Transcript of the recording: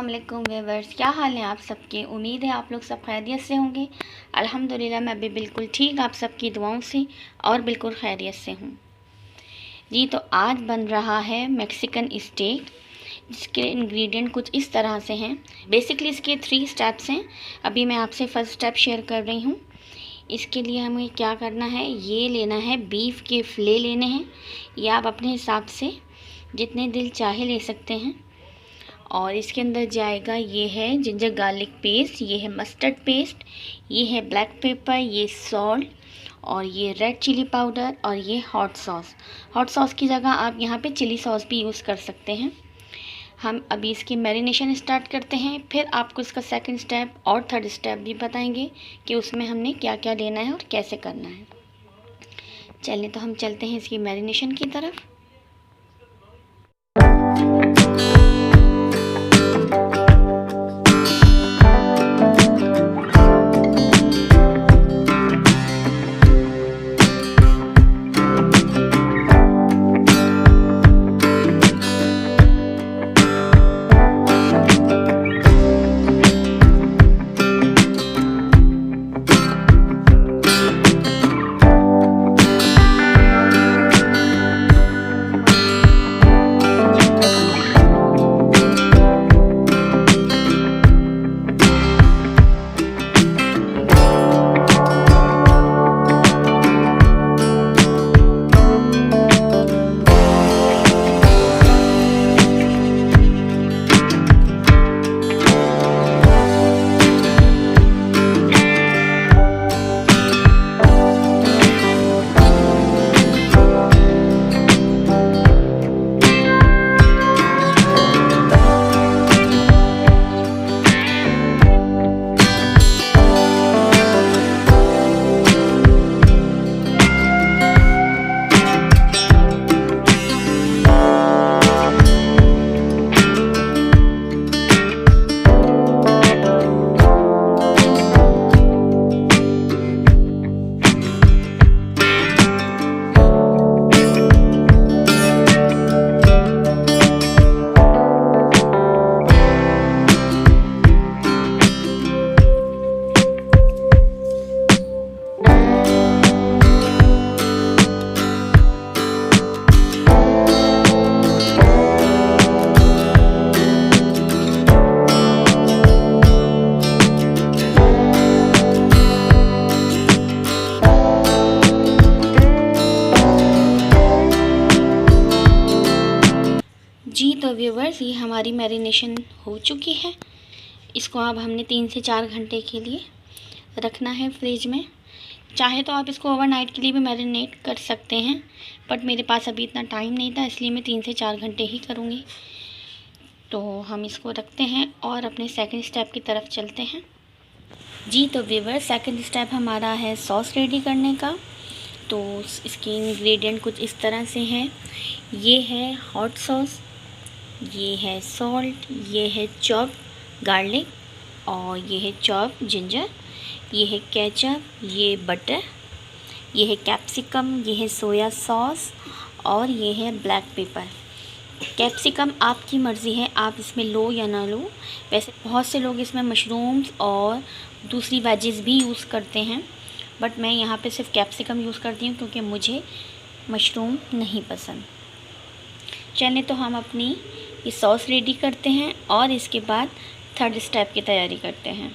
अस्सलाम वालेकुम व्यूअर्स, क्या हाल है आप सबके। उम्मीद है आप लोग सब खैरियत से होंगे। अल्हम्दुलिल्लाह मैं भी बिल्कुल ठीक, आप सबकी दुआओं से और बिल्कुल खैरियत से हूँ जी। तो आज बन रहा है मैक्सिकन स्टेक, जिसके इंग्रेडिएंट कुछ इस तरह से हैं। बेसिकली इसके 3 स्टेप्स हैं। अभी मैं आपसे फर्स्ट स्टेप शेयर कर रही हूँ। इसके लिए हमें क्या करना है, ये लेना है बीफ के फिले लेने हैं। ये आप अपने हिसाब से जितने दिल चाहे ले सकते हैं। और इसके अंदर जाएगा, ये है जिंजर गार्लिक पेस्ट, ये है मस्टर्ड पेस्ट, ये है ब्लैक पेपर, ये सॉल्ट और ये रेड चिली पाउडर और ये हॉट सॉस। हॉट सॉस की जगह आप यहाँ पे चिली सॉस भी यूज़ कर सकते हैं। हम अभी इसकी मैरिनेशन स्टार्ट करते हैं, फिर आपको इसका सेकंड स्टेप और थर्ड स्टेप भी बताएंगे कि उसमें हमने क्या क्या लेना है और कैसे करना है। चलिए तो हम चलते हैं इसकी मैरिनेशन की तरफ। जी तो व्यूवर्स, ये हमारी मैरिनेशन हो चुकी है। इसको अब हमने 3 से 4 घंटे के लिए रखना है फ्रिज में। चाहे तो आप इसको ओवरनाइट के लिए भी मैरिनेट कर सकते हैं, बट मेरे पास अभी इतना टाइम नहीं था, इसलिए मैं 3 से 4 घंटे ही करूँगी। तो हम इसको रखते हैं और अपने सेकंड स्टेप की तरफ चलते हैं। जी तो व्यूवर्स, सेकंड स्टेप हमारा है सॉस रेडी करने का। तो इसके इंग्रेडिएंट कुछ इस तरह से हैं। ये है हॉट सॉस, ये है सॉल्ट, ये है चॉप गार्लिक और ये है चॉप जिंजर, ये है केचप, ये बटर, ये है कैप्सिकम, ये है सोया सॉस और ये है ब्लैक पेपर। कैप्सिकम आपकी मर्ज़ी है, आप इसमें लो या ना लो। वैसे बहुत से लोग इसमें मशरूम्स और दूसरी वेजेस भी यूज़ करते हैं, बट मैं यहाँ पे सिर्फ कैप्सिकम यूज़ करती हूँ क्योंकि मुझे मशरूम नहीं पसंद। चलिए तो हम अपनी ये सॉस रेडी करते हैं और इसके बाद थर्ड स्टेप की तैयारी करते हैं।